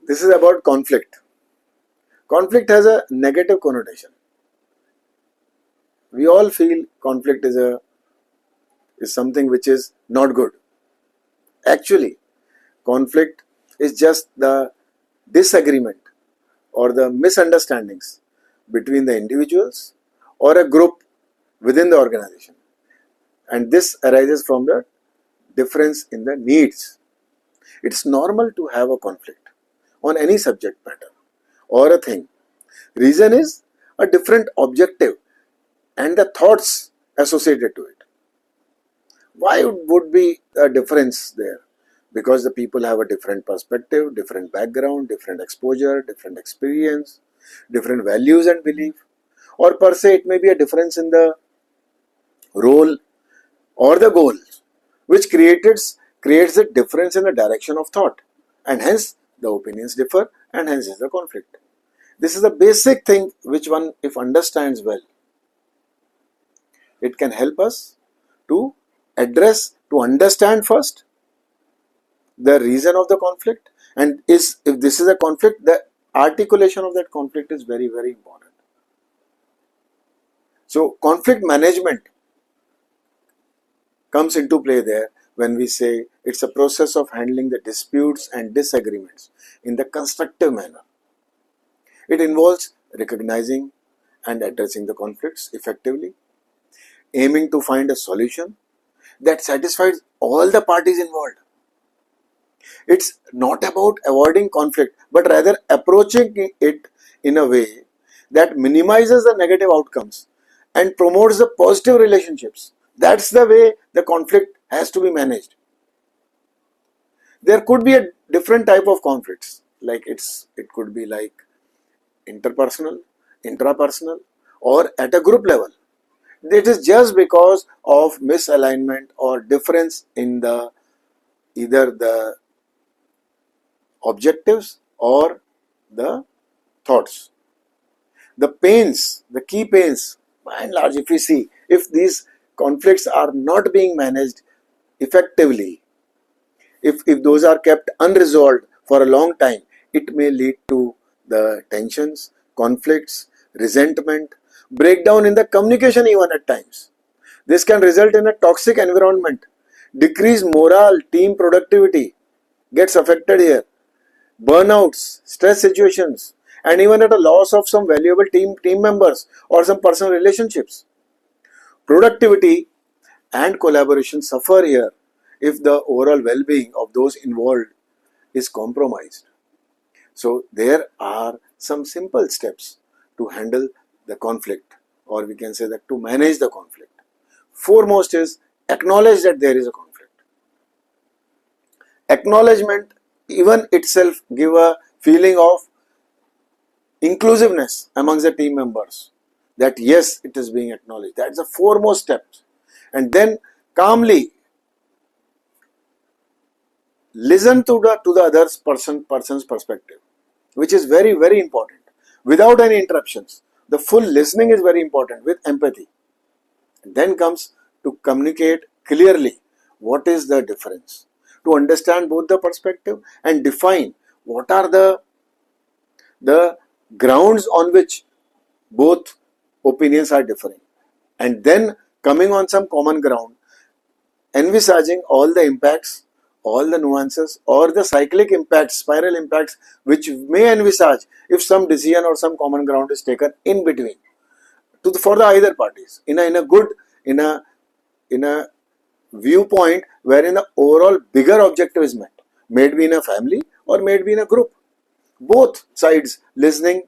This is about conflict. Conflict has a negative connotation. We all feel conflict is something which is not good. Actually, conflict is just the disagreement or the misunderstandings between the individuals or a group within the organization. And this arises from the difference in the needs. It's normal to have a conflict on any subject matter or a thing. Reason is a different objective and the thoughts associated to it. Why would be a difference there? Because the people have a different perspective, different background, different exposure, different experience, different values and belief, or per se it may be a difference in the role or the goal, which creates a difference in the direction of thought, and hence the opinions differ, and hence is the conflict. This is a basic thing which one, if understands well, it can help us to address, to understand first the reason of the conflict, and if this is a conflict, the articulation of that conflict is very, very important. So conflict management comes into play there when we say it's a process of handling the disputes and disagreements in the constructive manner. It involves recognizing and addressing the conflicts effectively, aiming to find a solution that satisfies all the parties involved. It's not about avoiding conflict, but rather approaching it in a way that minimizes the negative outcomes and promotes the positive relationships. That's the way the conflict has to be managed. There could be a different type of conflicts, like it could be like interpersonal, intrapersonal, or at a group level. It is just because of misalignment or difference in either the objectives or the thoughts. The pains, the key pains, by and large, if we see, if these conflicts are not being managed effectively, if those are kept unresolved for a long time, it may lead to the tensions, conflicts, resentment, breakdown in the communication even at times. This can result in a toxic environment, decreased morale, team productivity gets affected here, burnouts, stress situations, and even at a loss of some valuable team members or some personal relationships. Productivity and collaboration suffer here if the overall well-being of those involved is compromised. So there are some simple steps to handle the conflict, or we can say that to manage the conflict. Foremost is acknowledge that there is a conflict. Acknowledgement even itself give a feeling of inclusiveness amongst the team members, that yes, it is being acknowledged. That's the foremost step. And then calmly listen to the other person's perspective, which is very, very important, without any interruptions. The full listening is very important with empathy. And then comes to communicate clearly what is the difference, to understand both the perspective and define what are the grounds on which both opinions are differing, and then coming on some common ground, envisaging all the impacts, all the nuances, or the cyclic impacts, spiral impacts, which may envisage if some decision or some common ground is taken in between for the either parties in a viewpoint wherein the overall bigger objective is met, may it be in a family or may it be in a group. Both sides listening,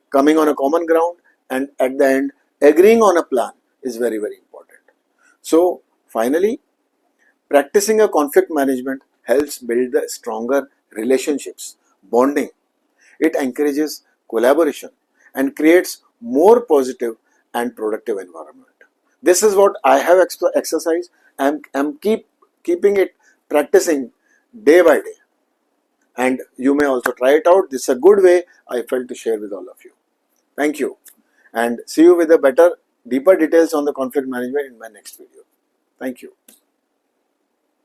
coming on a common ground, and at the end agreeing on a plan is very, very important. So finally, practicing a conflict management helps build the stronger relationships, bonding. It encourages collaboration and creates more positive and productive environment. This is what I have exercised. I'm keeping it practicing day by day. And you may also try it out. This is a good way I felt to share with all of you. Thank you. And see you with a better, deeper details on the conflict management in my next video. Thank you.